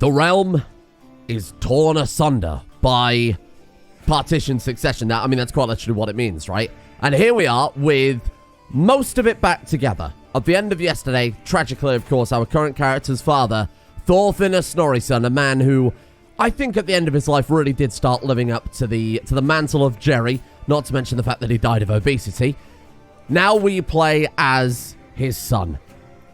The realm is torn asunder by partition succession. Now, I mean, that's quite literally what it means, right? And here we are with most of it back together. At the end of yesterday, tragically, of course, our current character's father, Thorfinn Snorrison, a man who I think at the end of his life really did start living up to the mantle of Jerri, not to mention the fact that he died of obesity. Now we play as his son,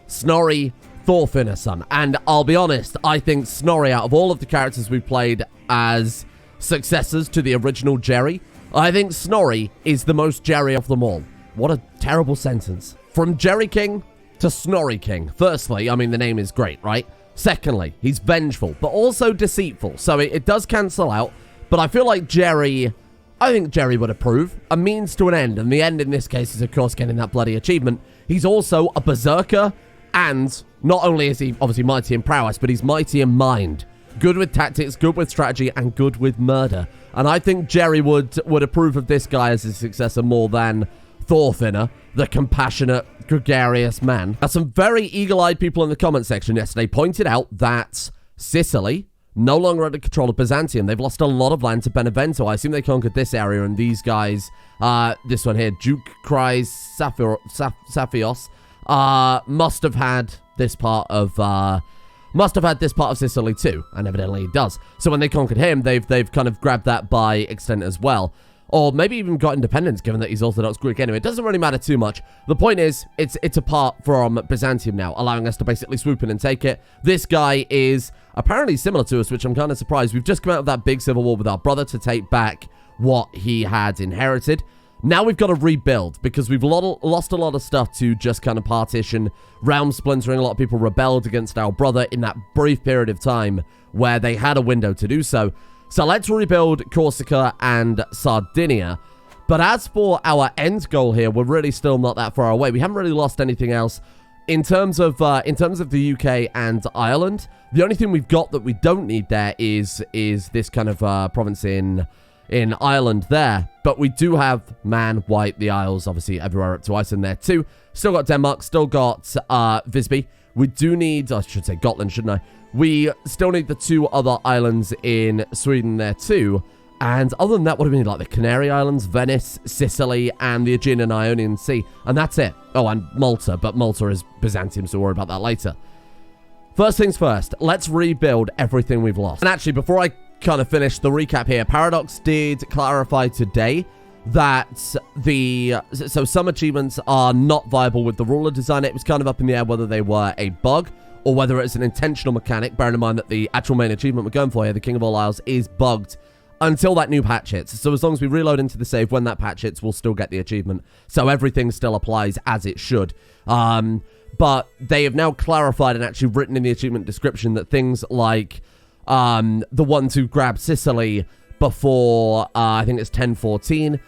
Snorri Thorfinnsson. And I'll be honest, I think Snorri, out of all of the characters we played as successors to the original Jerri, I think Snorri is the most Jerri of them all. What a terrible sentence. From Jerri King to Snorri King. Firstly, I mean, the name is great, right? Secondly, he's vengeful, but also deceitful. So it does cancel out. But I feel like Jerri, I think Jerri would approve. A means to an end. And the end in this case is, of course, getting that bloody achievement. He's also a berserker. And not only is he obviously mighty in prowess, but he's mighty in mind. Good with tactics, good with strategy, and good with murder. And I think Jerri would approve of this guy as his successor more than Thorfinn, the compassionate, gregarious man. Now, some very eagle-eyed people in the comment section yesterday pointed out that Sicily, no longer under control of Byzantium. They've lost a lot of land to Benevento. I assume they conquered this area, and these guys, this one here, Duke Cries Saphios, must have had this part of Sicily too, and evidently he does. So when they conquered him, they've kind of grabbed that by extent as well. Or maybe even got independence, given that he's Orthodox Greek anyway. It doesn't really matter too much. The point is, it's apart from Byzantium now, allowing us to basically swoop in and take it. This guy is apparently similar to us, which I'm kind of surprised. We've just come out of that big civil war with our brother to take back what he had inherited. Now we've got to rebuild, because we've lost a lot of stuff to just kind of partition, realm splintering. A lot of people rebelled against our brother in that brief period of time where they had a window to do so. So let's rebuild Corsica and Sardinia. But as for our end goal here, we're really still not that far away. We haven't really lost anything else. In terms of the UK and Ireland, the only thing we've got that we don't need there is this kind of province in Ireland there. But we do have Man, White, the Isles, obviously everywhere up to Iceland there too. Still got Denmark, still got Visby. We do need, I should say Gotland, shouldn't I? We still need the two other islands in Sweden there too. And other than that, what do we need? Like the Canary Islands, Venice, Sicily, and the Aegean and Ionian Sea. And that's it. Oh, and Malta. But Malta is Byzantium, so we'll worry about that later. First things first, let's rebuild everything we've lost. And actually, before I kind of finish the recap here, Paradox did clarify today that so some achievements are not viable with the ruler design. It was kind of up in the air whether they were a bug or whether it's an intentional mechanic, bearing in mind that the actual main achievement we're going for here, the King of All Isles, is bugged until that new patch hits. So as long as we reload into the save when that patch hits, we'll still get the achievement. So everything still applies as it should. But they have now clarified and actually written in the achievement description that things like the ones who grabbed Sicily before, I think it's 1014,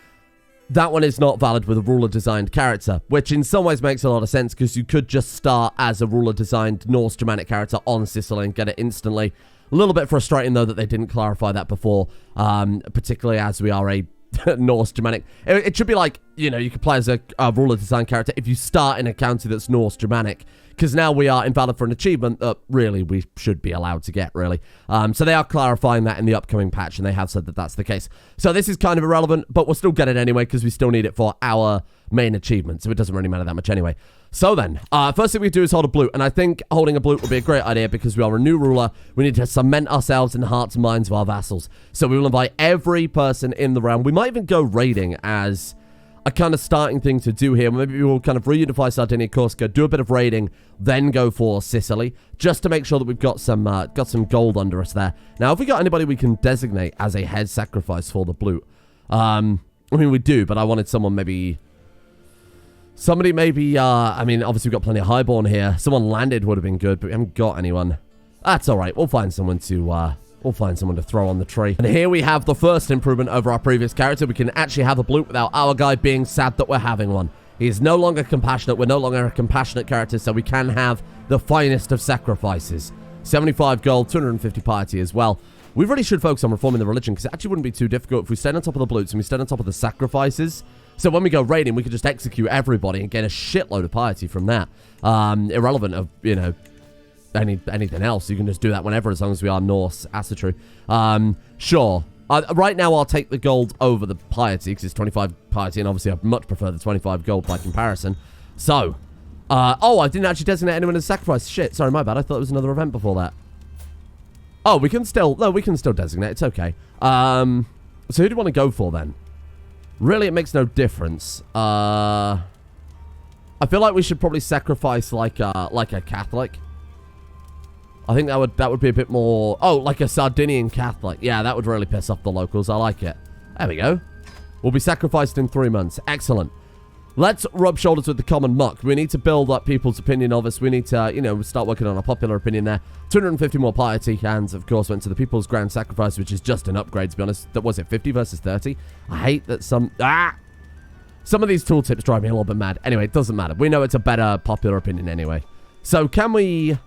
that one is not valid with a ruler-designed character, which in some ways makes a lot of sense, because you could just start as a ruler-designed Norse-Germanic character on Sicily and get it instantly. A little bit frustrating, though, that they didn't clarify that before, particularly as we are a Norse-Germanic. It should be like, you know, you could play as a ruler-designed character if you start in a county that's Norse-Germanic, because now we are invalid for an achievement that really we should be allowed to get, really. So they are clarifying that in the upcoming patch, and they have said that that's the case. So this is kind of irrelevant, but we'll still get it anyway, because we still need it for our main achievement, so it doesn't really matter that much anyway. So then, first thing we do is hold a blute, and I think holding a blute would be a great idea, because we are a new ruler. We need to cement ourselves in the hearts and minds of our vassals. So we will invite every person in the realm. We might even go raiding as a kind of starting thing to do here. Maybe we will kind of reunify Sardinia, Corsica, do a bit of raiding, then go for Sicily, just to make sure that we've got some gold under us there. Now, have we got anybody we can designate as a head sacrifice for the blute? I mean, we do, but I wanted someone maybe... Somebody maybe, I mean, obviously we've got plenty of highborn here. Someone landed would have been good, but we haven't got anyone. That's all right. We'll find someone to throw on the tree. And here we have the first improvement over our previous character. We can actually have a blute without our guy being sad that we're having one. He is no longer compassionate. We're no longer a compassionate character, so we can have the finest of sacrifices. 75 gold, 250 piety as well. We really should focus on reforming the religion, because it actually wouldn't be too difficult if we stayed on top of the blutes and we stayed on top of the sacrifices. So when we go raiding, we could just execute everybody and get a shitload of piety from that. Irrelevant of, you know, anything else. You can just do that whenever, as long as we are Norse assetry. Sure. Right now, I'll take the gold over the piety, because it's 25 piety, and obviously I much prefer the 25 gold by comparison. So, oh, I didn't actually designate anyone as sacrifice. Shit, sorry, my bad. I thought it was another event before that. Oh, we can still designate. It's okay. So who do you want to go for, then? Really, it makes no difference. I feel like we should probably sacrifice, like a Catholic. I think that would be a bit more... Oh, like a Sardinian Catholic. Yeah, that would really piss off the locals. I like it. There we go. We'll be sacrificed in 3 months. Excellent. Let's rub shoulders with the common muck. We need to build up people's opinion of us. We need to, you know, start working on a popular opinion there. 250 more piety, and, of course, went to the People's Grand Sacrifice, which is just an upgrade, to be honest. Was it 50 versus 30? I hate that some of these tooltips drive me a little bit mad. Anyway, it doesn't matter. We know it's a better popular opinion anyway. So, can we...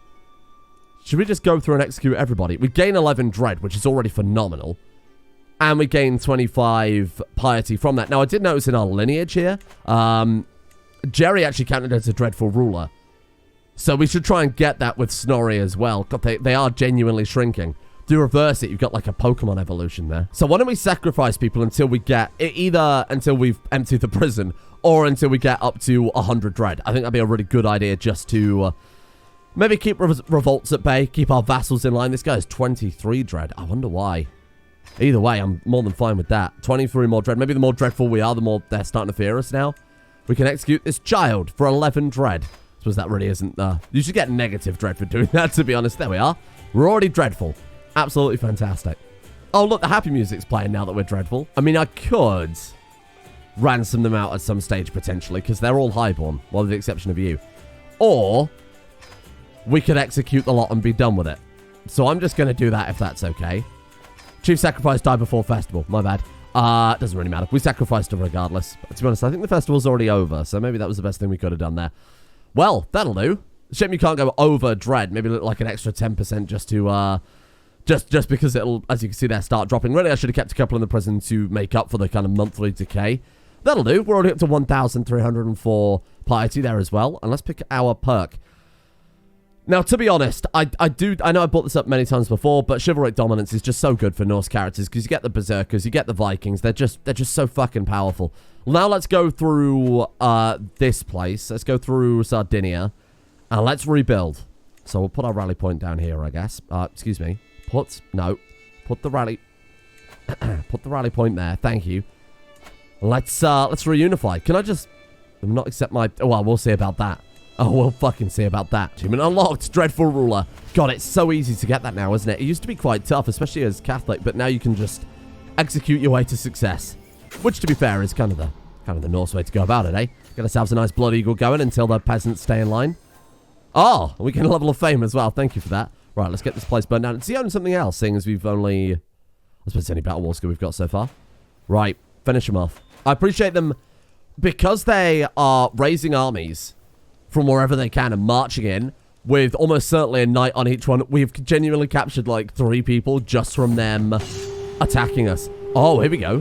Should we just go through and execute everybody? We gain 11 dread, which is already phenomenal. And we gain 25 piety from that. Now, I did notice in our lineage here, Jerri actually counted as a dreadful ruler. So we should try and get that with Snorri as well. God, they are genuinely shrinking. To reverse it, you've got like a Pokemon evolution there. So why don't we sacrifice people until we get... Either until we've emptied the prison, or until we get up to 100 dread. I think that'd be a really good idea just to... maybe keep revolts at bay, keep our vassals in line. This guy's 23 dread. I wonder why. Either way, I'm more than fine with that. 23 more dread. Maybe the more dreadful we are, the more they're starting to fear us now. We can execute this child for 11 dread. I suppose that really isn't... you should get negative dread for doing that, to be honest. There we are. We're already dreadful. Absolutely fantastic. Oh, look, the happy music's playing now that we're dreadful. I mean, I could ransom them out at some stage, potentially, because they're all highborn, well, with the exception of you. Or... we could execute the lot and be done with it. So I'm just going to do that if that's okay. Chief sacrifice died before festival. My bad. Doesn't really matter. We sacrificed her regardless. But to be honest, I think the festival's already over. So maybe that was the best thing we could have done there. Well, that'll do. Shame you can't go over dread. Maybe like an extra 10% just to... Just because it'll, as you can see there, start dropping. Really, I should have kept a couple in the prison to make up for the kind of monthly decay. That'll do. We're already up to 1,304 piety there as well. And let's pick our perk. Now, to be honest, I know I brought this up many times before, but chivalric dominance is just so good for Norse characters because you get the berserkers, you get the Vikings. They're just so fucking powerful. Now let's go through this place. Let's go through Sardinia, and let's rebuild. So we'll put our rally point down here, I guess. Excuse me. Put the rally point there. Thank you. Let's reunify. Can I just not accept my... well, we'll see about that. Oh, we'll fucking see about that. Achievement unlocked. Dreadful ruler. God, it's so easy to get that now, isn't it? It used to be quite tough, especially as Catholic, but now you can just execute your way to success. Which, to be fair, is kind of the Norse way to go about it, eh? Get ourselves a nice blood eagle going until the peasants stay in line. Oh, we get a level of fame as well. Thank you for that. Right, let's get this place burned down. Is he own something else, seeing as we've only... I suppose it's only Battle War skill we've got so far. Right, finish them off. I appreciate them because they are raising armies from wherever they can and marching in with almost certainly a knight on each one. We've genuinely captured like 3 people just from them attacking us. Oh, here we go.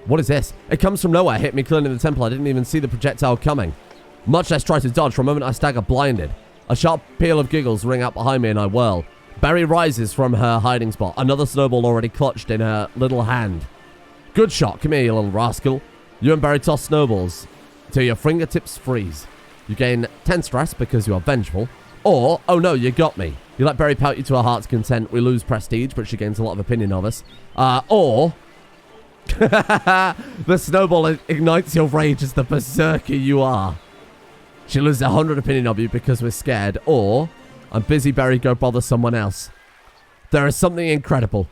What is this? It comes from nowhere. Hit me clearly in the temple. I didn't even see the projectile coming. Much less try to dodge. For a moment, I stagger blinded. A sharp peal of giggles ring out behind me and I whirl. Berry rises from her hiding spot. Another snowball already clutched in her little hand. Good shot. Come here, you little rascal. You and Berry toss snowballs till your fingertips freeze. You gain 10 stress because you are vengeful. Or, oh no, you got me. You let Berry pout you to her heart's content. We lose prestige, but she gains a lot of opinion of us. Or... the snowball ignites your rage as the berserker you are. She loses 100 opinion of you because we're scared. Or, I'm busy, Berry, go bother someone else. There is something incredible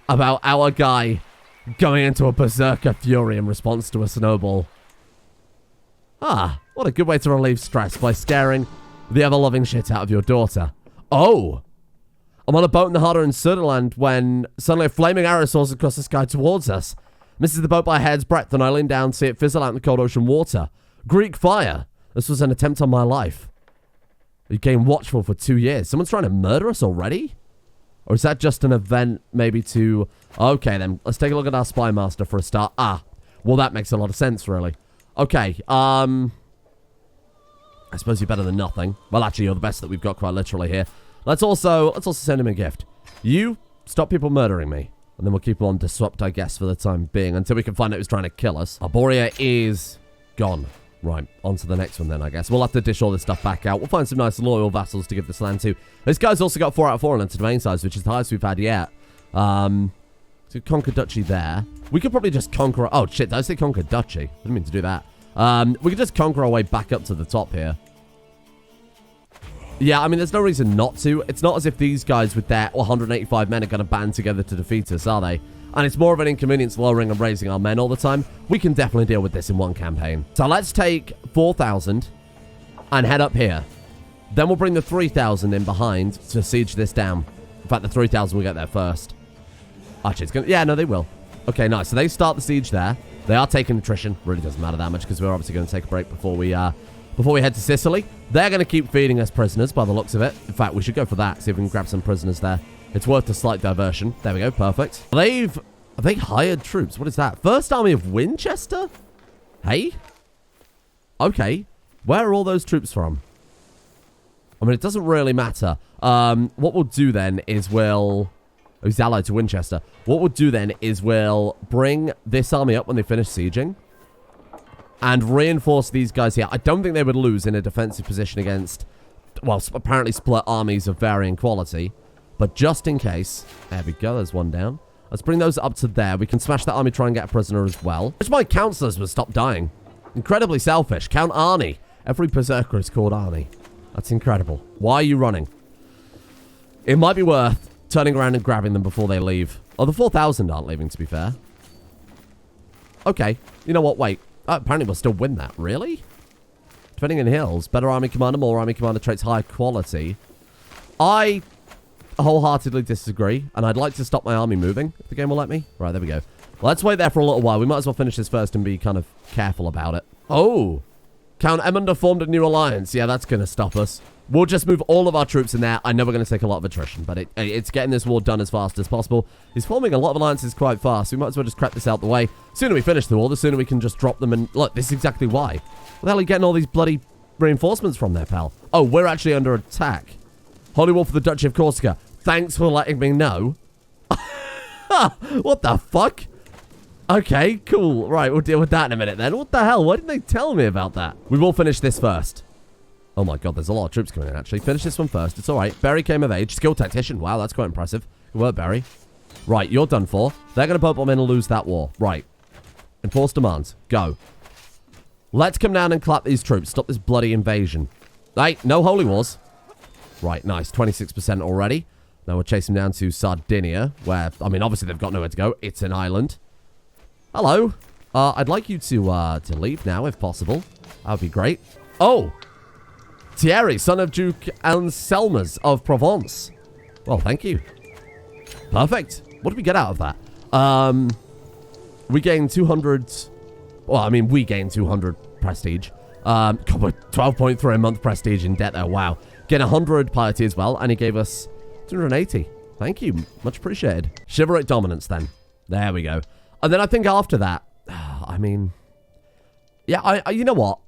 about our guy going into a berserker fury in response to a snowball. Ah, what a good way to relieve stress by scaring the ever-loving shit out of your daughter. Oh! I'm on a boat in the harbour in Söderland when suddenly a flaming arrow soars across the sky towards us. Misses the boat by a hair's breadth and I lean down to see it fizzle out in the cold ocean water. Greek fire! This was an attempt on my life. You gain watchful for 2 years. Someone's trying to murder us already? Or is that just an event maybe to... Okay then, let's take a look at our spy master for a start. Ah, well that makes a lot of sense really. Okay, I suppose you're better than nothing. Well, actually, you're the best that we've got quite literally here. Let's also send him a gift. You stop people murdering me. And then we'll keep him on disrupt, I guess, for the time being, until we can find out who's trying to kill us. Arborea is gone. Right, on to the next one then, I guess. We'll have to dish all this stuff back out. We'll find some nice loyal vassals to give this land to. This guy's also got 4 out of 4 on into domain size, which is the highest we've had yet. So conquer duchy there. We could probably just conquer... Oh, shit, did I say conquer duchy? I didn't mean to do that. We could just conquer our way back up to the top here. Yeah, I mean, there's no reason not to. It's not as if these guys with their 185 men are going to band together to defeat us, are they? And it's more of an inconvenience lowering and raising our men all the time. We can definitely deal with this in one campaign. So let's take 4,000 and head up here. Then we'll bring the 3,000 in behind to siege this down. In fact, the 3,000 will get there first. Actually, it's going to... Yeah, no, they will. Okay, nice. So they start the siege there. They are taking attrition. Really doesn't matter that much because we're obviously going to take a break before we head to Sicily. They're going to keep feeding us prisoners by the looks of it. In fact, we should go for that. See if we can grab some prisoners there. It's worth a slight diversion. There we go. Perfect. Have they hired troops? What is that? First Army of Winchester? Hey? Okay. Where are all those troops from? I mean, it doesn't really matter. What we'll do then is we'll... Oh, he's allied to Winchester. What we'll do then is we'll bring this army up when they finish sieging. And reinforce these guys here. I don't think they would lose in a defensive position against... Well, apparently split armies of varying quality. But just in case... There we go. There's one down. Let's bring those up to there. We can smash that army, try and get a prisoner as well. Which my councillors would stop dying. Incredibly selfish. Count Arnie. Every berserker is called Arnie. That's incredible. Why are you running? It might be worth turning around and grabbing them before they leave. Oh, the 4,000 aren't leaving, to be fair. Okay. You know what? Wait. Apparently we'll still win that. Really? Defending in hills. Better army commander. More army commander traits. High quality. I wholeheartedly disagree. And I'd like to stop my army moving. If the game will let me. Right, there we go. Let's wait there for a little while. We might as well finish this first and be kind of careful about it. Oh. Count Emonder formed a new alliance. Yeah, that's going to stop us. We'll just move all of our troops in there. I know we're going to take a lot of attrition, but it's getting this war done as fast as possible. He's forming a lot of alliances quite fast. We might as well just crack this out the way. The sooner we finish the war, the sooner we can just drop them. And look, this is exactly why. Where the hell are you getting all these bloody reinforcements from there, pal? Oh, we're actually under attack. Holy War for the Duchy of Corsica. Thanks for letting me know. What the fuck? Okay, cool. Right, we'll deal with that in a minute then. What the hell? Why didn't they tell me about that? We will finish this first. Oh my god, there's a lot of troops coming in, actually. Finish this one first. It's alright. Barry came of age. Skilled tactician. Wow, that's quite impressive. Good work, Barry. Right, you're done for. They're going to purple men and lose that war. Right. Enforce demands. Go. Let's come down and clap these troops. Stop this bloody invasion. Hey, no holy wars. Right, nice. 26% already. Now we'll chase them down to Sardinia, where, I mean, obviously they've got nowhere to go. It's an island. Hello. I'd like you to leave now, if possible. That would be great. Oh! Thierry, son of Duke Anselmus of Provence. Well, thank you. Perfect. What did we get out of that? We gained 200... Well, I mean, we gained 200 prestige. God, we're 12.3 a month prestige in debt there. Wow. Getting 100 piety as well, and he gave us 280. Thank you. Much appreciated. Chivalric dominance, then. There we go. And then I think after that... I mean... Yeah, you know what?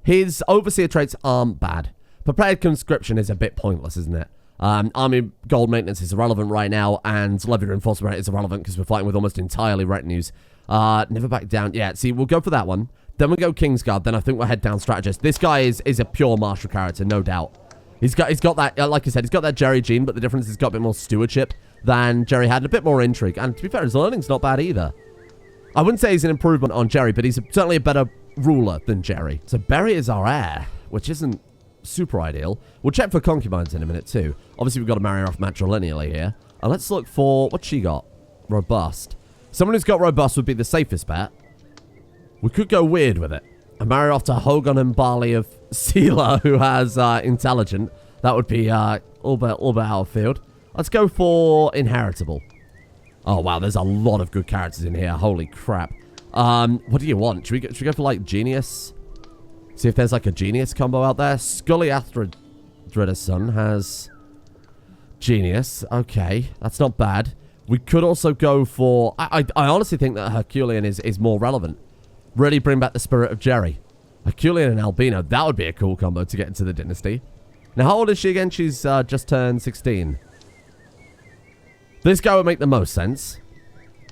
His overseer traits aren't bad. Prepared conscription is a bit pointless, isn't it? Army gold maintenance is irrelevant right now, and levy reinforcement is irrelevant because we're fighting with almost entirely retinues. Never back down. Yeah, see, we'll go for that one. Then we'll go Kingsguard. Then I think we'll head down strategist. This guy is a pure martial character, no doubt. He's got that, like I said, he's got that Jerri gene, but the difference is he's got a bit more stewardship than Jerri had, and a bit more intrigue. And to be fair, his learning's not bad either. I wouldn't say he's an improvement on Jerri, but he's certainly a better ruler than Jerri. So Berry is our heir, which isn't super ideal. We'll check for concubines in a minute too. Obviously, we've got to marry her off matrilineally here. And let's look for... What's she got? Robust. Someone who's got robust would be the safest bet. We could go weird with it. And marry her off to Hogan and Barley of Sealer, who has intelligent. That would be all but out of field. Let's go for inheritable. Oh, wow. There's a lot of good characters in here. Holy crap. What do you want? Should we go for, like, Genius? See if there's, like, a Genius combo out there. Scully Athridrida's son has Genius. Okay, that's not bad. We could also go for... I honestly think that Herculean is more relevant. Really bring back the spirit of Jerri. Herculean and Albino. That would be a cool combo to get into the dynasty. Now, how old is she again? She's just turned 16. This guy would make the most sense.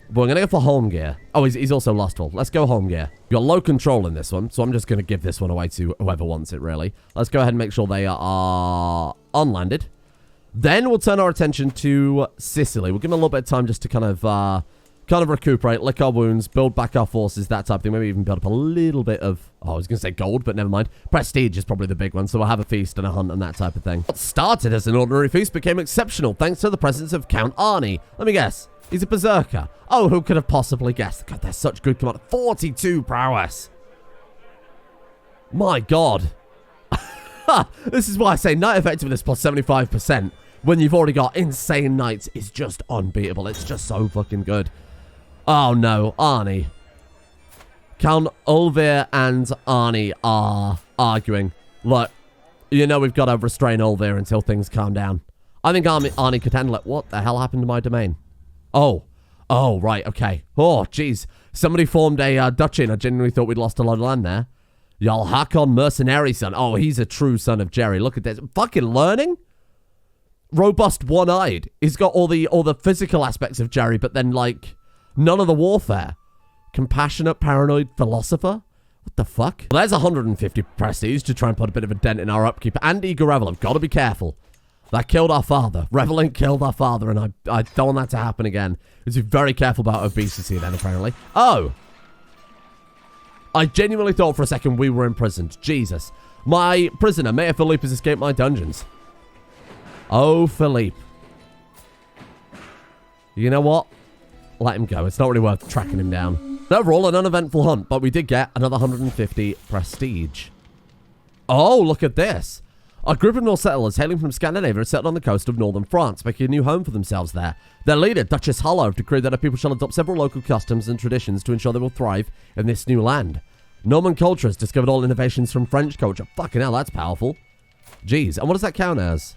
But we're going to go for home gear. Oh, he's also lustful. Let's go home gear. You're low control in this one, so I'm just going to give this one away to whoever wants it, really. Let's go ahead and make sure they are unlanded. Then we'll turn our attention to Sicily. We'll give them a little bit of time just to kind of recuperate, lick our wounds, build back our forces, that type of thing. Maybe even build up a little bit of, I was going to say gold, but never mind. Prestige is probably the big one, so we'll have a feast and a hunt and that type of thing. What started as an ordinary feast became exceptional thanks to the presence of Count Arnie. Let me guess. He's a berserker. Oh, who could have possibly guessed? God, they're such good command. 42 prowess. My God. This is why I say knight effectiveness plus 75%. When you've already got insane knights, is just unbeatable. It's just so fucking good. Oh, no. Arnie. Count Ulvir and Arnie are arguing. Look, you know we've got to restrain Ulvir until things calm down. I think Arnie could handle it. What the hell happened to my domain? Oh, right, okay. Oh, jeez. Somebody formed a duchy, and I genuinely thought we'd lost a lot of land there. Y'all Hakon mercenary son. Oh, he's a true son of Jerri. Look at this. Fucking learning? Robust, one-eyed. He's got all the physical aspects of Jerri, but then, like, none of the warfare. Compassionate, paranoid philosopher? What the fuck? Well, there's 150 prestige to try and put a bit of a dent in our upkeep. And eager revel. I've got to be careful. That killed our father. Reveling killed our father, and I don't want that to happen again. Let's be very careful about obesity then, apparently. Oh! I genuinely thought for a second we were imprisoned. Jesus. My prisoner, Mayor Philippe, has escaped my dungeons. Oh, Philippe. You know what? Let him go. It's not really worth tracking him down. Overall, an uneventful hunt, but we did get another 150 prestige. Oh, look at this. A group of Norse settlers hailing from Scandinavia settled on the coast of northern France, making a new home for themselves there. Their leader, Duchess Hollow, have decreed that her people shall adopt several local customs and traditions to ensure they will thrive in this new land. Norman culture has discovered all innovations from French culture. Fucking hell, that's powerful. Jeez, and what does that count as?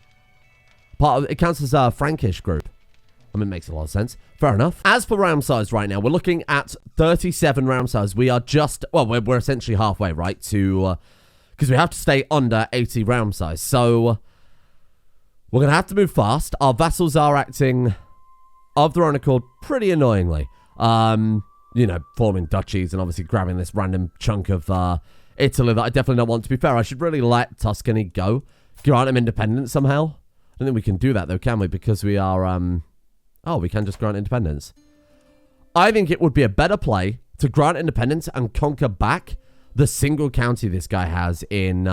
It counts as a Frankish group. I mean, it makes a lot of sense. Fair enough. As for round size right now, we're looking at 37 round size. We are just, well, we're essentially halfway, right, to... because we have to stay under 80 round size. So, we're going to have to move fast. Our vassals are acting of their own accord pretty annoyingly. You know, forming duchies and obviously grabbing this random chunk of Italy that I definitely don't want. To be fair, I should really let Tuscany go. Grant them independence somehow. I don't think we can do that though, can we? Because we are, oh, we can just grant independence. I think it would be a better play to grant independence and conquer back the single county this guy has in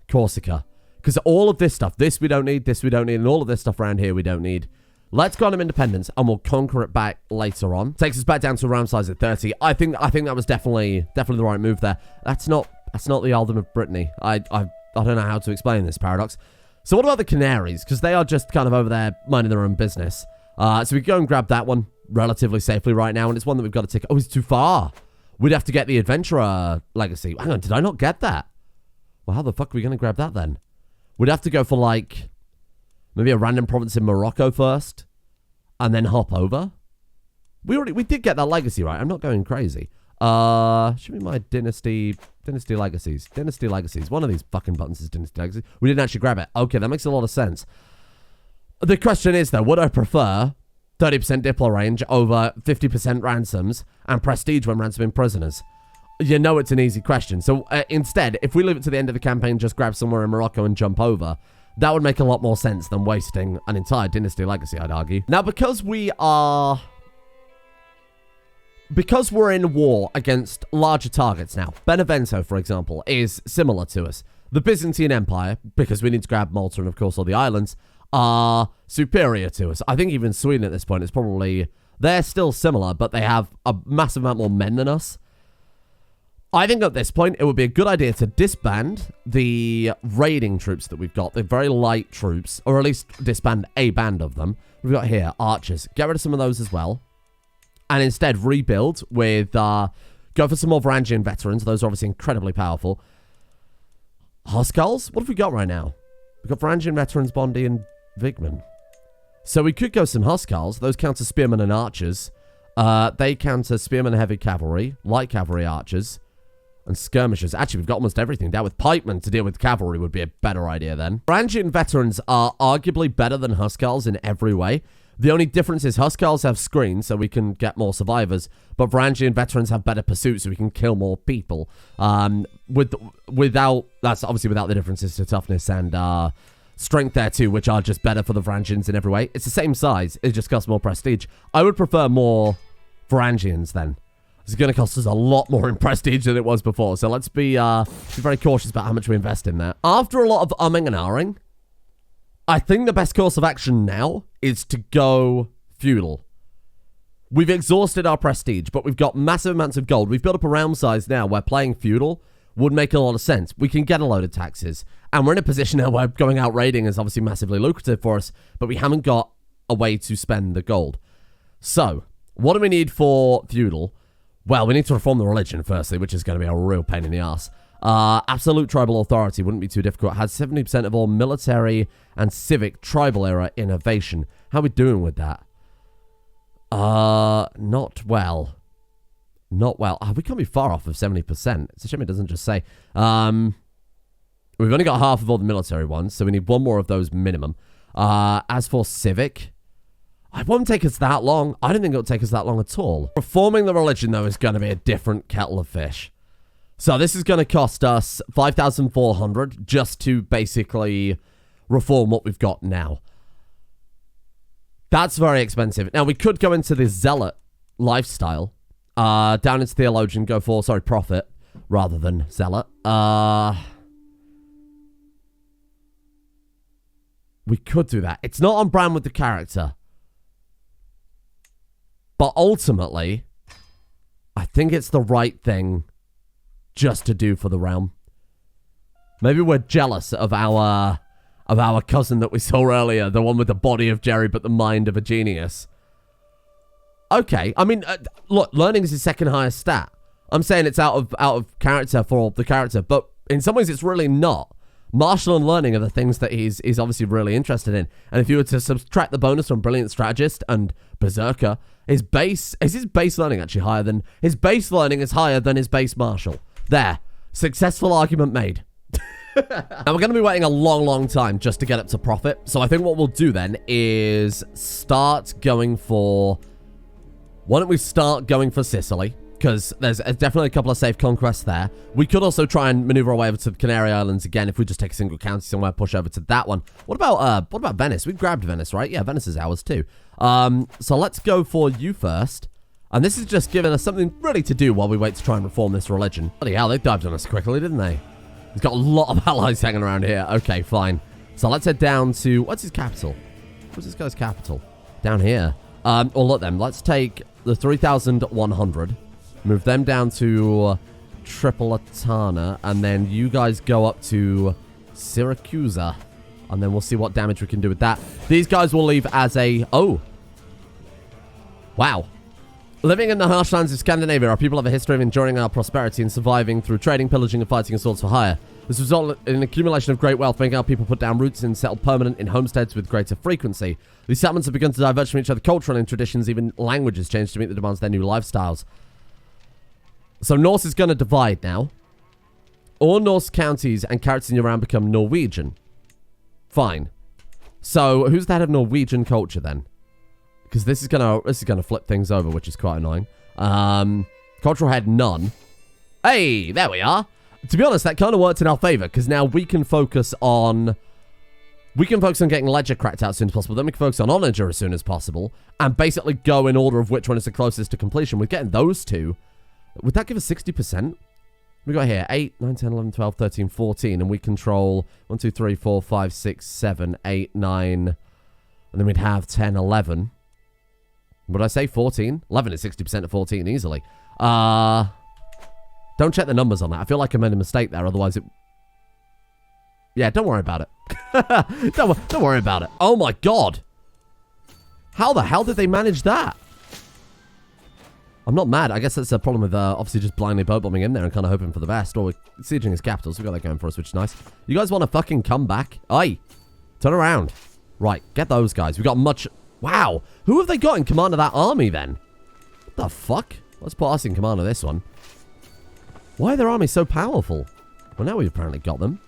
Corsica. Because all of this stuff, this we don't need, and all of this stuff around here we don't need. Let's grant him independence, and we'll conquer it back later on. Takes us back down to a round size at 30. I think that was definitely the right move there. That's not the Earldom of Brittany. I don't know how to explain this paradox. So what about the Canaries? Because they are just kind of over there minding their own business. So we can go and grab that one relatively safely right now, and it's one that we've got to tick. Oh, it's too far. We'd have to get the Adventurer legacy. Hang on, did I not get that? Well, how the fuck are we going to grab that then? We'd have to go for, like, maybe a random province in Morocco first, and then hop over. We did get that legacy, right? I'm not going crazy. Should be my dynasty legacies. Dynasty legacies. One of these fucking buttons is dynasty legacy. We didn't actually grab it. Okay, that makes a lot of sense. The question is, though, would I prefer 30% Diplo range over 50% ransoms and prestige when ransoming prisoners? You know it's an easy question. So instead, if we leave it to the end of the campaign, just grab somewhere in Morocco and jump over, that would make a lot more sense than wasting an entire dynasty legacy, I'd argue. Now, because we're in war against larger targets now, Benevento, for example, is similar to us. The Byzantine Empire, because we need to grab Malta and, of course, all the islands, are superior to us. I think even Sweden at this point is probably... They're still similar, but they have a massive amount more men than us. I think at this point, it would be a good idea to disband the raiding troops that we've got, the very light troops, or at least disband a band of them. We've got here, archers. Get rid of some of those as well. And instead, rebuild with, go for some more Varangian veterans. Those are obviously incredibly powerful. Huskarls? What have we got right now? We've got Varangian veterans, Bondi, and Vigman. So we could go some Huskarls. Those count as spearmen and archers. They count as spearmen and heavy cavalry, light cavalry archers. And skirmishers. Actually, we've got almost everything down. With pikemen to deal with cavalry would be a better idea then. Varangian veterans are arguably better than Huskarls in every way. The only difference is Huskarls have screens, so we can get more survivors. But Varangian veterans have better pursuits, so we can kill more people. Without the differences to toughness and strength there too, which are just better for the Varangians in every way. It's the same size. It just costs more prestige. I would prefer more Varangians then. It's going to cost us a lot more in prestige than it was before. So let's be very cautious about how much we invest in that. After a lot of umming and ahhing, I think the best course of action now is to go feudal. We've exhausted our prestige, but we've got massive amounts of gold. We've built up a realm size now where playing feudal would make a lot of sense. We can get a load of taxes. And we're in a position now where going out raiding is obviously massively lucrative for us, but we haven't got a way to spend the gold. So, what do we need for feudal? Well, we need to reform the religion, firstly, which is going to be a real pain in the ass. Absolute tribal authority wouldn't be too difficult. It has 70% of all military and civic tribal era innovation. How are we doing with that? Not well. Not well. We can't be far off of 70%. It's a shame it doesn't just say. We've only got half of all the military ones, so we need one more of those minimum. As for civic, it won't take us that long. I don't think it'll take us that long at all. Reforming the religion, though, is going to be a different kettle of fish. So this is going to cost us 5,400 just to basically reform what we've got now. That's very expensive. Now, we could go into the zealot lifestyle. Down into theologian, go for, prophet, rather than zealot. We could do that. It's not on brand with the character. But ultimately, I think it's the right thing just to do for the realm. Maybe we're jealous of our cousin that we saw earlier, the one with the body of Jerri but the mind of a genius. Okay, I mean, look, learning is his second highest stat. I'm saying it's out of character for the character, but in some ways it's really not. Martial and learning are the things that he's obviously really interested in. And if you were to subtract the bonus from Brilliant Strategist and Berserker, his base learning actually higher than his base learning is higher than his base martial. There. Successful argument made. Now we're going to be waiting a long time just to get up to profit. So I think what we'll do then is start going for... Why don't we start going for Sicily? Because there's definitely a couple of safe conquests there. We could also try and maneuver our way over to the Canary Islands again if we just take a single county somewhere, push over to that one. What about Venice? We grabbed Venice, right? Yeah, Venice is ours too. So let's go for you first. And this is just giving us something really to do while we wait to try and reform this religion. Bloody hell, they dived on us quickly, didn't they? He's got a lot of allies hanging around here. Okay, fine. So let's head down to... What's his capital? What's this guy's capital? Down here. Or look then, let's take the 3,100. Move them down to Tripolitana, and then you guys go up to Syracusa, and then we'll see what damage we can do with that. These guys will leave as a... Oh. Wow. Living in the harsh lands of Scandinavia, our people have a history of enduring our prosperity and surviving through trading, pillaging, and fighting and swords for hire. This resulted in an accumulation of great wealth, making our people put down roots and settle permanent in homesteads with greater frequency. These settlements have begun to diverge from each other culturally, and traditions, even languages, change to meet the demands of their new lifestyles. So Norse is going to divide now. All Norse counties and characters in your round become Norwegian. Fine. So who's the head of Norwegian culture then? Because this is gonna flip things over, which is quite annoying. Cultural head, none. Hey, there we are. To be honest, that kind of worked in our favor, because now we can focus on... We can focus on getting Ledger cracked out as soon as possible. Then we can focus on Onager as soon as possible. And basically go in order of which one is the closest to completion. With getting those two... Would that give us 60%? We got here 8, 9, 10, 11, 12, 13, 14. And we control 1, 2, 3, 4, 5, 6, 7, 8, 9. And then we'd have 10, 11. Would I say 14? 11 is 60% of 14 easily. Don't check the numbers on that. I feel like I made a mistake there. Otherwise it... Yeah, don't worry about it. don't worry about it. Oh my god. How the hell did they manage that? I'm not mad. I guess that's a problem with obviously just blindly boat bombing in there and kind of hoping for the best. Or we're sieging his capital, so we got that going for us, which is nice. You guys want to fucking come back? Aye. Turn around. Right, get those guys. We got much... Wow. Who have they got in command of that army then? What the fuck? Let's put us in command of this one. Why are their armies so powerful? Well, now we've apparently got them.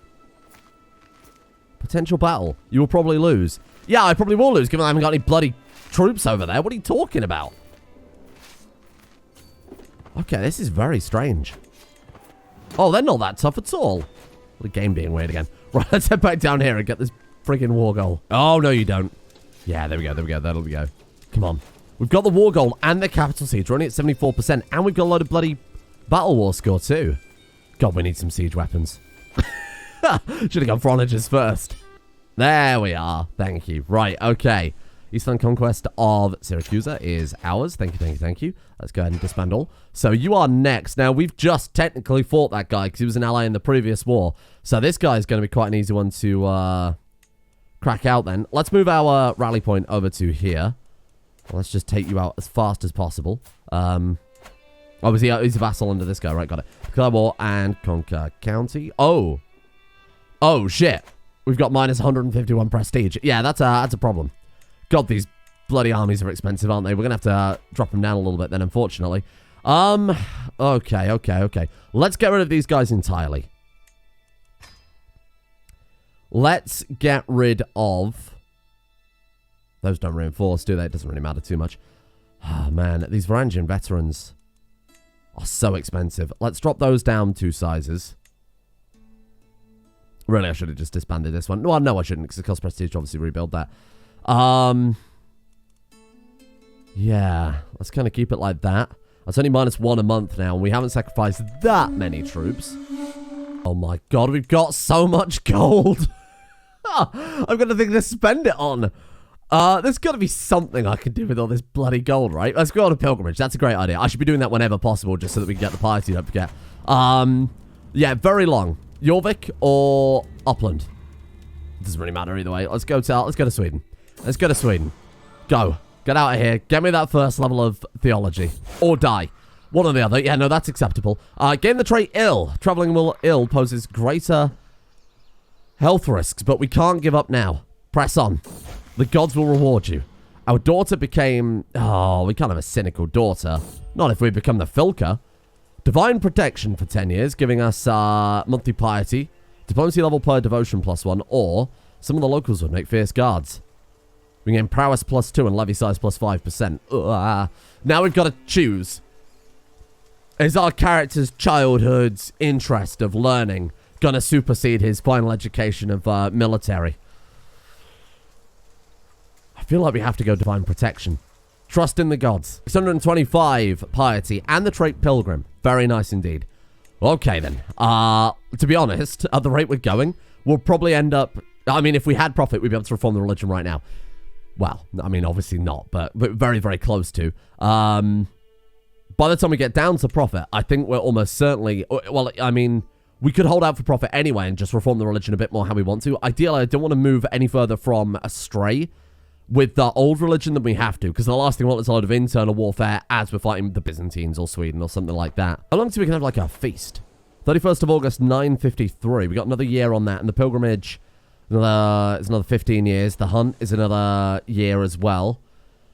Potential battle. You will probably lose. Yeah, I probably will lose, given I haven't got any bloody troops over there. What are you talking about? Okay, this is very strange. Oh, they're not that tough at all. The game being weird again. Right, let's head back down here and get this friggin' war goal. Oh, no, you don't. Yeah, there we go, there we go, that'll go. Come on. We've got the war goal and the capital siege. We're only at 74%, and we've got a load of bloody battle war score, too. God, we need some siege weapons. Should have gone for onagers first. There we are. Thank you. Right, okay. Eastern conquest of Syracusa is ours. Thank you, thank you, thank you. Let's go ahead and disband all. So you are next. Now, we've just technically fought that guy because he was an ally in the previous war. So this guy is going to be quite an easy one to crack out then. Let's move our rally point over to here. Let's just take you out as fast as possible. Obviously, he's a vassal under this guy. Right, got it. Declare war and conquer county. Oh. Oh, shit. We've got minus 151 prestige. Yeah, that's a problem. God, these bloody armies are expensive, aren't they? We're going to have to drop them down a little bit then, unfortunately. Okay. Let's get rid of these guys entirely. Let's get rid of... Those don't reinforce, do they? It doesn't really matter too much. Oh, man. These Varangian veterans are so expensive. Let's drop those down 2 sizes. Really, I should have just disbanded this one. Well, no, I shouldn't, because it costs prestige to obviously rebuild that. Yeah, let's kind of keep it like that. That's only -1 a month now, and we haven't sacrificed that many troops. Oh my god, we've got so much gold. I'm going to think to spend it on. There's got to be something I can do with all this bloody gold, right? Let's go on a pilgrimage. That's a great idea. I should be doing that whenever possible, just so that we can get the piety, don't forget. Yeah, very long. Jorvik or Upland? It doesn't really matter either way. Let's go to Sweden. Let's go to Sweden. Go. Get out of here. Get me that first level of theology. Or die. One or the other. Yeah, no, that's acceptable. Gain the trait ill. Traveling ill poses greater health risks, but we can't give up now. Press on. The gods will reward you. Our daughter became... Oh, we can't have a cynical daughter. Not if we become the Filka. Divine protection for 10 years, giving us monthly piety. Diplomacy level per devotion +1, or some of the locals would make fierce guards. We gain prowess +2 and levy size +5%. Now we've got to choose. Is our character's childhood's interest of learning going to supersede his final education of military? I feel like we have to go divine protection. Trust in the gods. 625 piety and the trait pilgrim. Very nice indeed. Okay then. To be honest, at the rate we're going, we'll probably end up... I mean, if we had profit, we'd be able to reform the religion right now. Well, I mean, obviously not, but very, very close to. By the time we get down to profit, I think we're almost certainly... Well, I mean, we could hold out for profit anyway and just reform the religion a bit more how we want to. Ideally, I don't want to move any further from astray with the old religion than we have to, because the last thing we want is a load of internal warfare as we're fighting the Byzantines or Sweden or something like that. How long till we can have, like, a feast? 31st of August, 953. We got another year on that, and the pilgrimage is another 15 years. The hunt is another year as well.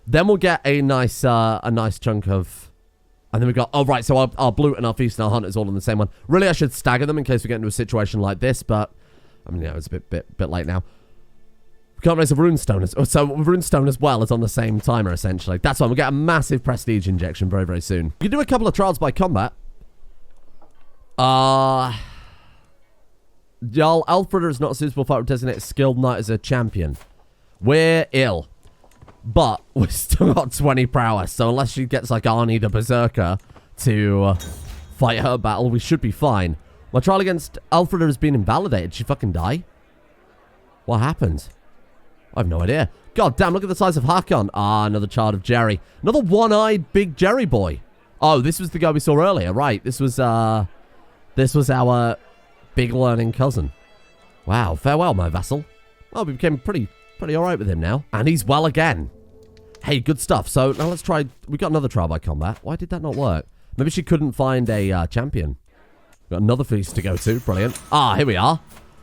Then we'll get a nice chunk of... And then we've got... Oh, right, so our blute and our feast and our hunt is all in the same one. Really, I should stagger them in case we get into a situation like this, but... I mean, yeah, it's a bit late now. We can't raise a runestone. So runestone as well is on the same timer, essentially. That's why we'll get a massive prestige injection very, very soon. You can do a couple of trials by combat. Jarl Alfreda is not a suitable fighter to designate a skilled knight as a champion. We're ill. But we've still got 20 prowess. So unless she gets like Arnie the Berserker to fight her battle, we should be fine. My trial against Alfreda has been invalidated. Did she fucking die? What happened? I have no idea. God damn, look at the size of Hakon. Another child of Jerri. Another one-eyed big Jerri boy. Oh, this was the guy we saw earlier. Right, this was our big learning cousin. Wow, farewell, my vassal. Oh, we became pretty alright with him now. And he's well again. Hey, good stuff. So, now let's try... We got another trial by combat. Why did that not work? Maybe she couldn't find a champion. Got another feast to go to. Brilliant. Here we are.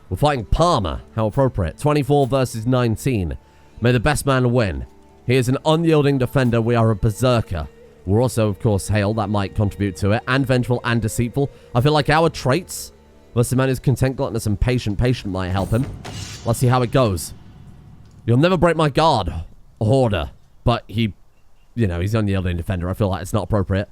We're fighting Parma. How appropriate. 24 versus 19. May the best man win. He is an unyielding defender. We are a berserker. We're also, of course, Hail. That might contribute to it. And Vengeful and Deceitful. I feel like our traits versus the man who's Content, Gluttonous, and Patient. Patient might help him. Let's see how it goes. You'll never break my guard, Hoarder. But he, you know, he's unyielding defender. I feel like it's not appropriate.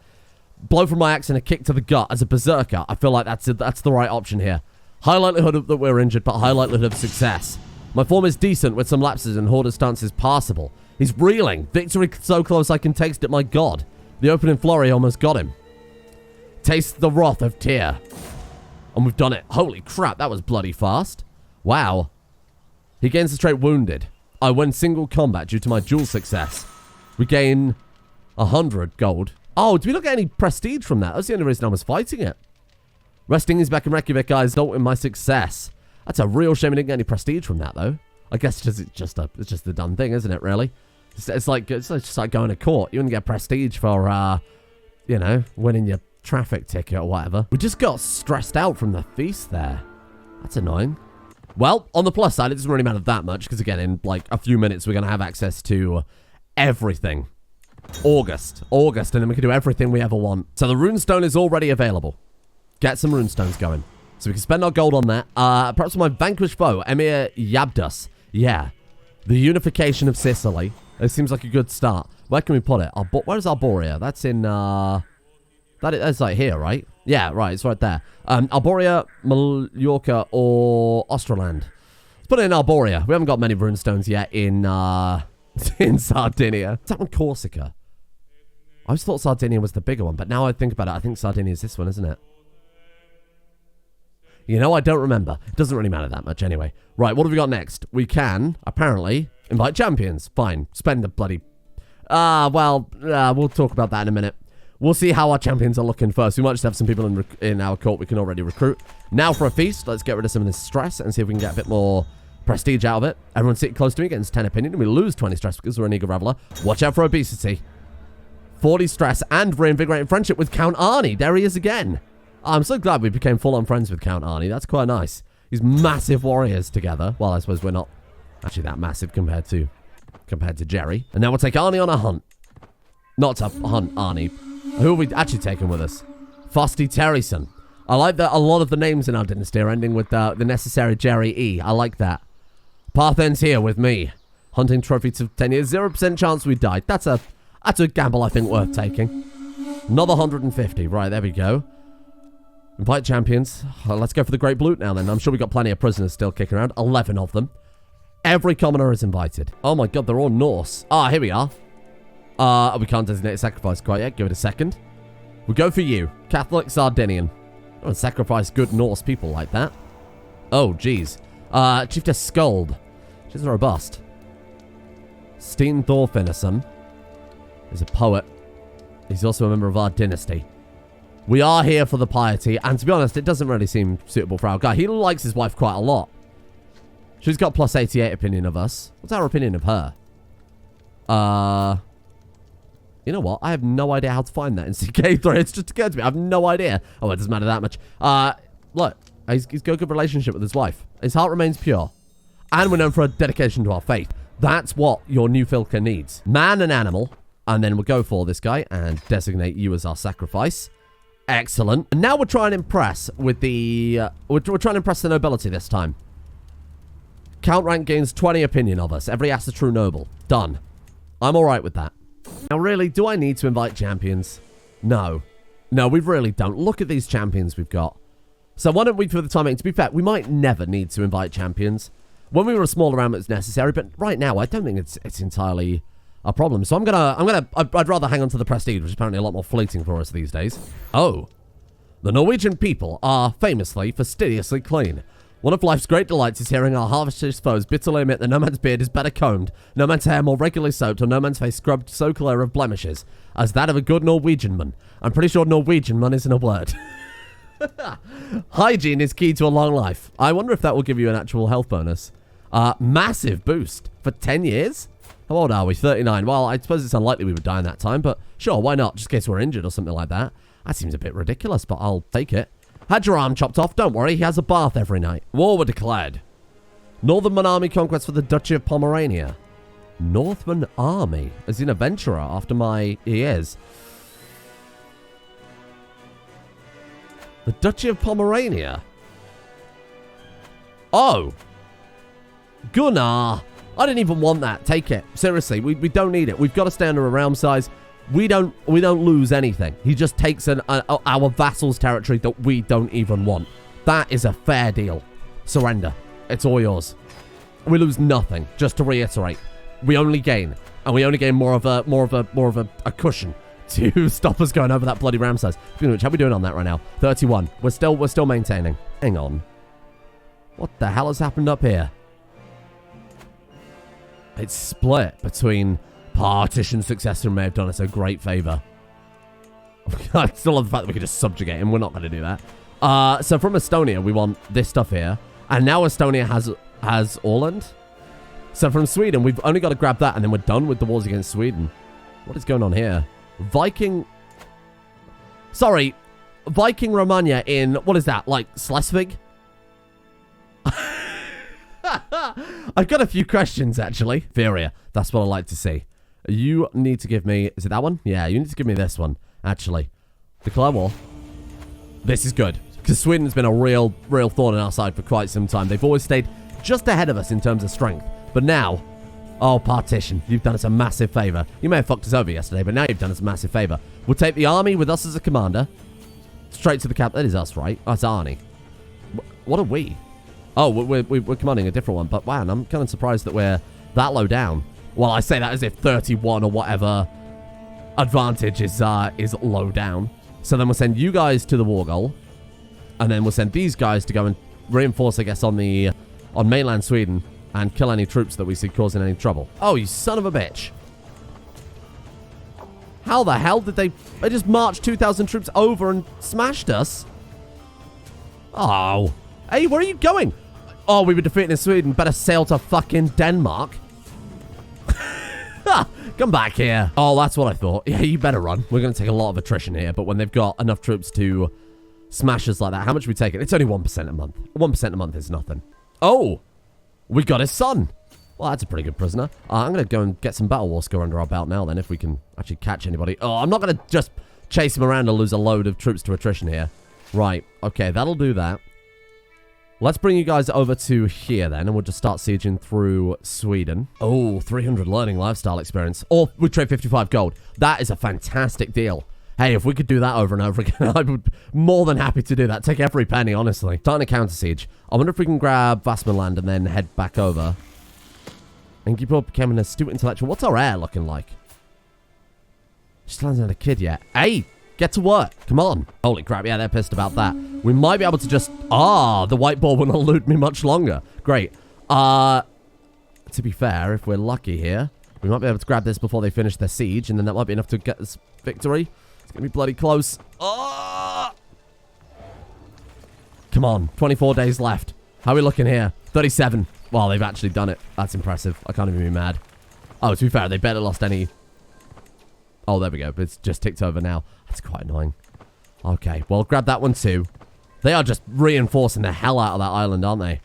Blow from my axe and a kick to the gut as a berserker. I feel like that's the right option here. High likelihood that we're injured, but high likelihood of success. My form is decent with some lapses and Hoarder's stance is passable. He's reeling. Victory so close I can taste it, my god. The opening flurry almost got him. Taste the wrath of Tyr. And we've done it. Holy crap, that was bloody fast. Wow. He gains the trait Wounded. I win single combat due to my duel success. We gain 100 gold. Oh, do we not get any prestige from that? That's the only reason I was fighting it. Resting is back in Reykjavik, guys. Result in my success. That's a real shame we didn't get any prestige from that, though. I guess it's just the done thing, isn't it, really? It's just like going to court. You wouldn't get prestige for, you know, winning your traffic ticket or whatever. We just got stressed out from the feast there. That's annoying. Well, on the plus side, it doesn't really matter that much, because, again, in, like, a few minutes, we're going to have access to everything. August, and then we can do everything we ever want. So the runestone is already available. Get some runestones going. So we can spend our gold on that. Perhaps my vanquished foe, Emir Yabdus. Yeah. The unification of Sicily. It seems like a good start. Where can we put it? Where's Arborea? That's in, that's like here, right? Yeah, right. It's right there. Arborea, Mallorca, or Ostraland. Let's put it in Arborea. We haven't got many runestones yet in, in Sardinia. Is that one Corsica? I always thought Sardinia was the bigger one, but now I think about it, I think Sardinia is this one, isn't it? You know, I don't remember. It doesn't really matter that much anyway. Right, what have we got next? We can, apparently, invite champions. Fine. Spend the bloody... we'll talk about that in a minute. We'll see how our champions are looking first. We might just have some people in our court we can already recruit. Now for a feast. Let's get rid of some of this stress and see if we can get a bit more prestige out of it. Everyone sitting close to me gets 10 opinion, and we lose 20 stress because we're an eager reveler. Watch out for obesity. 40 stress and reinvigorating friendship with Count Arnie. There he is again. I'm so glad we became full-on friends with Count Arnie. That's quite nice. These massive warriors together. Well, I suppose we're not actually that massive compared to Jerri. And now we'll take Arnie on a hunt. Not to hunt Arnie. Who are we actually taking with us? Fosty Terryson. I like that a lot of the names in our dynasty are ending with the necessary Jerri E. I like that. Path ends here with me. Hunting trophy to 10 years. 0% chance we die. That's a gamble I think worth taking. Another 150. Right, there we go. Invite champions. Let's go for the Great Blute now then. I'm sure we got plenty of prisoners still kicking around. 11 of them. Every commoner is invited. Oh my god, they're all Norse. Ah, here we are. We can't designate a sacrifice quite yet. Give it a second. We go for you. Catholic Sardinian. I don't sacrifice good Norse people like that. Oh, jeez. Chiefess Skuld. She's robust. Steen Thorfinnerson is a poet. He's also a member of our dynasty. We are here for the piety, and to be honest, it doesn't really seem suitable for our guy. He likes his wife quite a lot. She's got plus 88 opinion of us. What's our opinion of her? You know what? I have no idea how to find that in CK3. It's just occurred to me. I have no idea. Oh, it doesn't matter that much. Look, he's got a good relationship with his wife. His heart remains pure. And we're known for a dedication to our faith. That's what your new Filka needs. Man and animal. And then we'll go for this guy and designate you as our sacrifice. Excellent. And now we're trying to impress with the... we're trying to impress the nobility this time. Count rank gains 20 opinion of us. Every ass a true noble. Done. I'm alright with that. Now, really, do I need to invite champions? No. No, we really don't. Look at these champions we've got. So why don't we, for the time being, to be fair, we might never need to invite champions. When we were a smaller round, it's necessary, but right now, I don't think it's entirely a problem. So I'd rather hang on to the prestige, which is apparently a lot more fleeting for us these days. Oh. The Norwegian people are famously fastidiously clean. One of life's great delights is hearing our harvesters' foes bitterly admit that no man's beard is better combed, no man's hair more regularly soaped, or no man's face scrubbed so clear of blemishes as that of a good Norwegian man. I'm pretty sure Norwegian man isn't a word. Hygiene is key to a long life. I wonder if that will give you an actual health bonus. Massive boost for 10 years? How old are we? 39. Well, I suppose it's unlikely we would die in that time, but sure, why not? Just in case we're injured or something like that. That seems a bit ridiculous, but I'll take it. Had your arm chopped off, don't worry, he has a bath every night. War were declared. Northern army conquest for the Duchy of Pomerania. Northman army, as in a venturer after my... He is. The Duchy of Pomerania. Oh. Gunnar. I didn't even want that. Take it. Seriously, we don't need it. We've got to stay under a realm size. We don't lose anything. He just takes our vassal's territory that we don't even want. That is a fair deal. Surrender. It's all yours. We lose nothing. Just to reiterate, we only gain, and we only gain more of a cushion to stop us going over that bloody ram size. Speaking of which, how are we doing on that right now? 31. We're still maintaining. Hang on. What the hell has happened up here? It's split between partition successor may have done us a great favor. I still love the fact that we could just subjugate him. We're not going to do that. So from Estonia, we want this stuff here. And now Estonia has Åland. So from Sweden, we've only got to grab that, and then we're done with the wars against Sweden. What is going on here? Viking Romagna in, what is that, like Schleswig? I've got a few questions, actually. Feria, that's what I like to see. You need to give me, is it that one? Yeah, you need to give me this one, actually. Declare war. This is good, because Sweden's been a real thorn in our side for quite some time. They've always stayed just ahead of us in terms of strength. But now, oh, partition, you've done us a massive favor. You may have fucked us over yesterday, but now you've done us a massive favor. We'll take the army with us as a commander. Straight to the cap. That is us, right? That's Arnie. What are we? Oh, we're commanding a different one. But wow, I'm kind of surprised that we're that low down. Well, I say that as if 31 or whatever advantage is low down. So then we'll send you guys to the war goal. And then we'll send these guys to go and reinforce, I guess, on mainland Sweden. And kill any troops that we see causing any trouble. Oh, you son of a bitch. How the hell did they just marched 2,000 troops over and smashed us? Oh. Hey, where are you going? Oh, we were defeated in Sweden. Better sail to fucking Denmark. Come back here. Oh, that's what I thought. Yeah, you better run. We're going to take a lot of attrition here. But when they've got enough troops to smash us like that, how much are we taking? It's only 1% a month. 1% a month is nothing. Oh. We got his son. Well, that's a pretty good prisoner. I'm going to go and get some battle war score under our belt now, then, if we can actually catch anybody. Oh, I'm not going to just chase him around and lose a load of troops to attrition here. Right. Okay, that'll do that. Let's bring you guys over to here, then, and we'll just start sieging through Sweden. Oh, 300 learning lifestyle experience. Or we trade 55 gold. That is a fantastic deal. Hey, if we could do that over and over again, I would be more than happy to do that. Take every penny, honestly. Starting a counter siege. I wonder if we can grab Vastmanland and then head back over. And keep up becoming an astute intellectual. What's our heir looking like? She still hasn't had a kid yet. Hey, get to work. Come on. Holy crap, yeah, they're pissed about that. We might be able to just... Ah, the white ball will not elude me much longer. Great. To be fair, if we're lucky here, we might be able to grab this before they finish their siege, and then that might be enough to get us victory. It's going to be bloody close. Oh! Come on. 24 days left. How are we looking here? 37. Well, they've actually done it. That's impressive. I can't even be mad. Oh, to be fair, they barely lost any... Oh, there we go. It's just ticked over now. That's quite annoying. Okay, well, grab that one too. They are just reinforcing the hell out of that island, aren't they?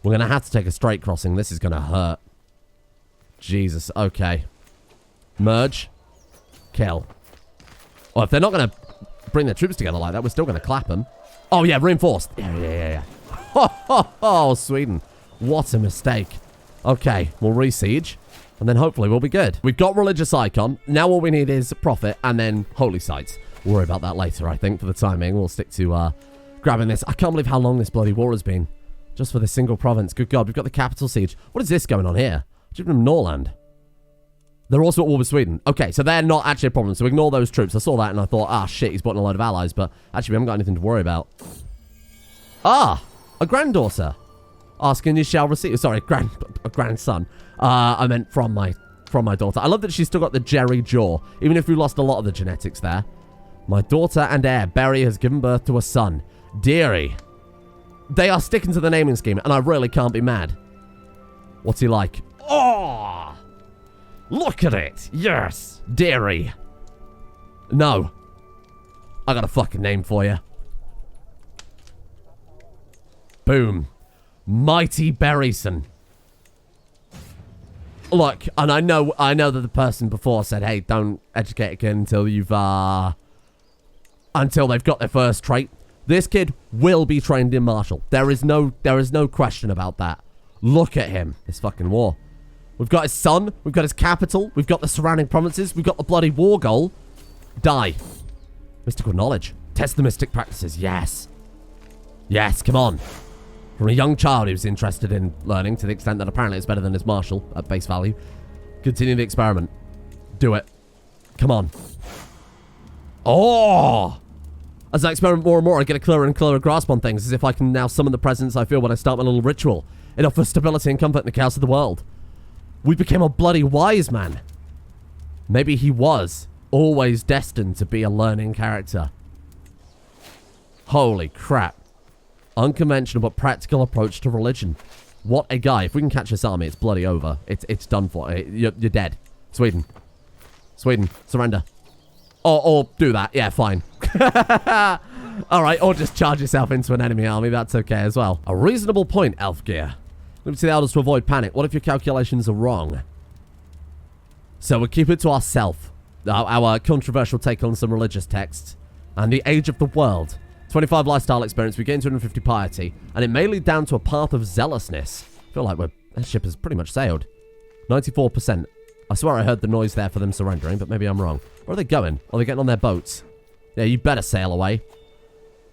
We're going to have to take a straight crossing. This is going to hurt. Jesus. Okay. Merge. Kill. Oh, if they're not going to bring their troops together like that, we're still going to clap them. Oh, yeah, reinforced. Yeah. Oh, Sweden. What a mistake. Okay, we'll re-siege, and then hopefully we'll be good. We've got religious icon. Now all we need is profit, and then holy sites. We'll worry about that later, I think, for the timing. We'll stick to grabbing this. I can't believe how long this bloody war has been. Just for this single province. Good God, we've got the capital siege. What is this going on here? From Norland. They're also at war with Sweden. Okay, so they're not actually a problem. So ignore those troops. I saw that and I thought, ah, shit, he's bought a load of allies. But actually, we haven't got anything to worry about. Ah, a granddaughter. Asking you shall receive. Sorry, a grandson. I meant from my daughter. I love that she's still got the Jerri jaw. Even if we lost a lot of the genetics there. My daughter and heir, Berry, has given birth to a son. Deary. They are sticking to the naming scheme, and I really can't be mad. What's he like? Oh! Look at it! Yes! Deary. No. I got a fucking name for you. Boom. Mighty Berryson. Look, and I know that the person before said, hey, don't educate a kid until you've, until they've got their first trait. This kid will be trained in martial. There is no question about that. Look at him. This fucking war. We've got his son. We've got his capital. We've got the surrounding provinces. We've got the bloody war goal. Die. Mystical knowledge. Test the mystic practices. Yes. Yes, come on. From a young child he was interested in learning to the extent that apparently it's better than his martial at base value. Continue the experiment. Do it. Come on. Oh! As I experiment more and more, I get a clearer and clearer grasp on things, as if I can now summon the presence I feel when I start my little ritual. It offers stability and comfort in the chaos of the world. We became a bloody wise man. Maybe he was always destined to be a learning character. Holy crap. Unconventional but practical approach to religion. What a guy. If we can catch this army, it's bloody over. It's done for. You're dead. Sweden. Sweden, surrender. Or do that. Yeah, fine. Alright, or just charge yourself into an enemy army. That's okay as well. A reasonable point, Elf Gear. Let me see the elders to avoid panic. What if your calculations are wrong? So we'll keep it to ourselves. Our controversial take on some religious texts. And the age of the world. 25 lifestyle experience. We gain 250 piety. And it may lead down to a path of zealousness. I feel like that ship has pretty much sailed. 94%. I swear I heard the noise there for them surrendering, but maybe I'm wrong. Where are they going? Are they getting on their boats? Yeah, you better sail away.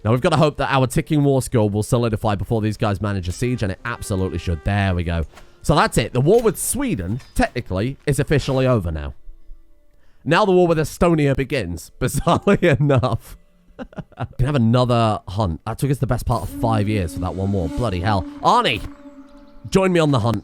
Now, we've got to hope that our ticking war score will solidify before these guys manage a siege, and it absolutely should. There we go. So that's it. The war with Sweden, technically, is officially over now. Now the war with Estonia begins, bizarrely enough. We can have another hunt. That took us the best part of 5 years for that one war. Bloody hell. Arnie! Join me on the hunt.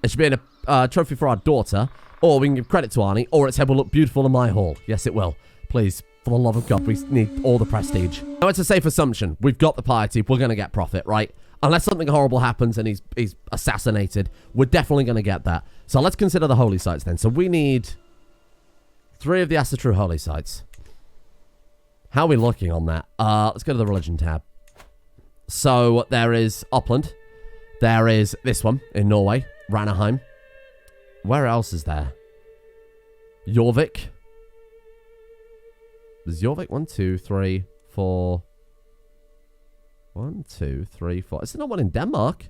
It should be a trophy for our daughter, or we can give credit to Arnie, or its head will look beautiful in my hall. Yes, it will. Please. For the love of God, we need all the prestige. Now, it's a safe assumption. We've got the piety. We're going to get profit, right? Unless something horrible happens and he's assassinated, we're definitely going to get that. So let's consider the holy sites then. So we need 3 of the Asatru holy sites. How are we looking on that? Let's go to the religion tab. So there is Uppland. There is this one in Norway, Ranheim. Where else is there? Jorvik. There's Jorvik. 1, 2, 3, 4. 1, 2, 3, 4. Is there not one in Denmark?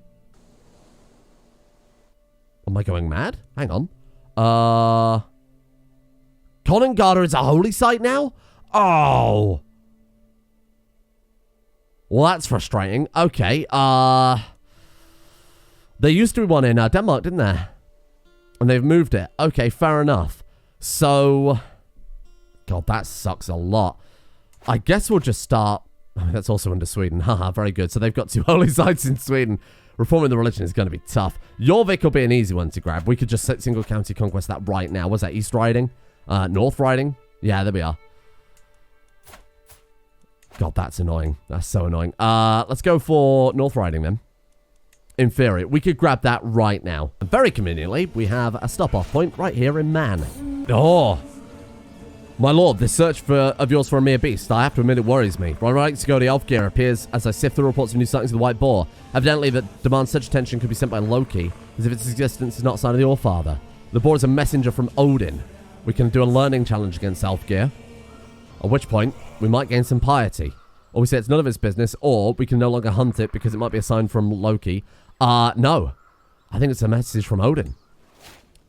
Am I going mad? Hang on. Konungr is a holy site now? Oh. Well, that's frustrating. Okay. There used to be one in Denmark, didn't there? And they've moved it. Okay, fair enough. So... God, that sucks a lot. I guess we'll just start... Oh, that's also under Sweden. Haha, very good. So they've got 2 holy sites in Sweden. Reforming the religion is going to be tough. Jorvik will be an easy one to grab. We could just set single county conquest that right now. Was that East Riding? North Riding? Yeah, there we are. God, that's annoying. That's so annoying. Let's go for North Riding then. In theory, we could grab that right now. And very conveniently, we have a stop-off point right here in Man. Oh... My lord, this search of yours for a mere beast, I have to admit it worries me. My right to go to Elfgear appears as I sift through reports of new sightings of the White Boar. Evidently, that demands such attention could be sent by Loki, as if its existence is not a sign of the All-Father. The boar is a messenger from Odin. We can do a learning challenge against Elfgear, at which point, we might gain some piety. Or we say it's none of its business, or we can no longer hunt it because it might be a sign from Loki. No. I think it's a message from Odin.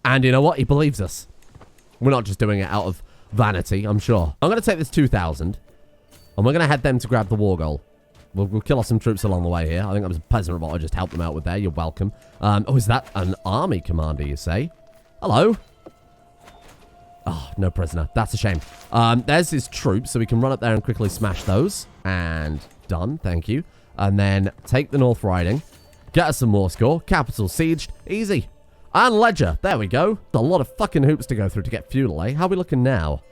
And you know what? He believes us. We're not just doing it out of... vanity, I'm sure. I'm going to take this 2,000, and we're going to head them to grab the war goal. We'll kill off some troops along the way here. I think that was a pleasant revolt I just helped them out with there. You're welcome. Oh, is that an army commander, you say? Hello? Oh, no prisoner. That's a shame. There's his troops, so we can run up there and quickly smash those. And done, thank you. And then take the North Riding. Get us some more score. Capital sieged. Easy. And Ledger. There we go. A lot of fucking hoops to go through to get feudal, eh? How are we looking now?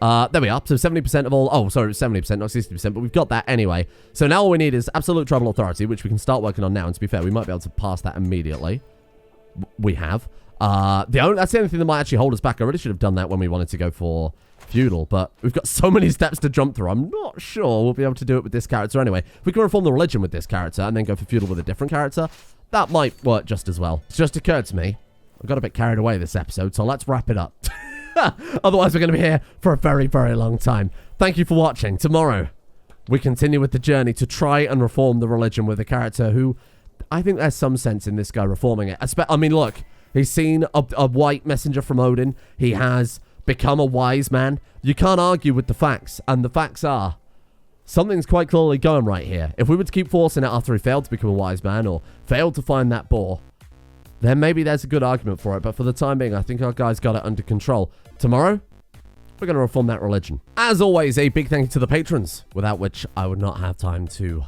There we are. So 70% of all... Oh, sorry, 70%, not 60%, but we've got that anyway. So now all we need is absolute tribal authority, which we can start working on now. And to be fair, we might be able to pass that immediately. We have. That's the only thing that might actually hold us back. I really should have done that when we wanted to go for feudal, but we've got so many steps to jump through. I'm not sure we'll be able to do it with this character anyway. If we can reform the religion with this character and then go for feudal with a different character, that might work just as well. It's just occurred to me. I got a bit carried away this episode, so let's wrap it up. Otherwise, we're going to be here for a very, very long time. Thank you for watching. Tomorrow, we continue with the journey to try and reform the religion with a character who, I think there's some sense in this guy reforming it. I mean, look, he's seen a white messenger from Odin. He has become a wise man. You can't argue with the facts, and the facts are something's quite clearly going right here. If we were to keep forcing it after he failed to become a wise man or failed to find that boar, then maybe there's a good argument for it. But for the time being, I think our guy's got it under control. Tomorrow, we're going to reform that religion. As always, a big thank you to the patrons, without which I would not have time to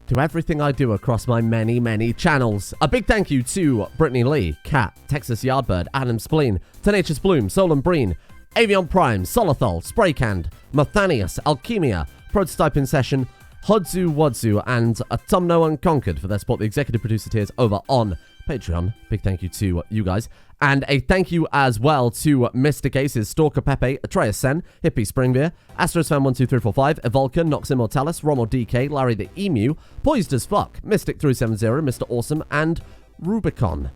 do everything I do across my many, many channels. A big thank you to Brittany Lee, Kat, Texas Yardbird, Adam Spleen, Tenacious Bloom, Solon Breen, Avion Prime, Solothol, Spraycand, Mathanius, Alchemia, Prototype in Session, Hodzu Wadzu, and Autumno Unconquered for their support, the executive producer tiers over on Patreon. Big thank you to you guys. And a thank you as well to Mr. Cases, Stalker Pepe, Atreus Sen, Hippie Springbeer, Astrosfan12345, Evolca, Nox Immortalis, Rommel DK, Larry the Emu, Poised as Fuck, Mystic370, Mr. Awesome, and Rubicon.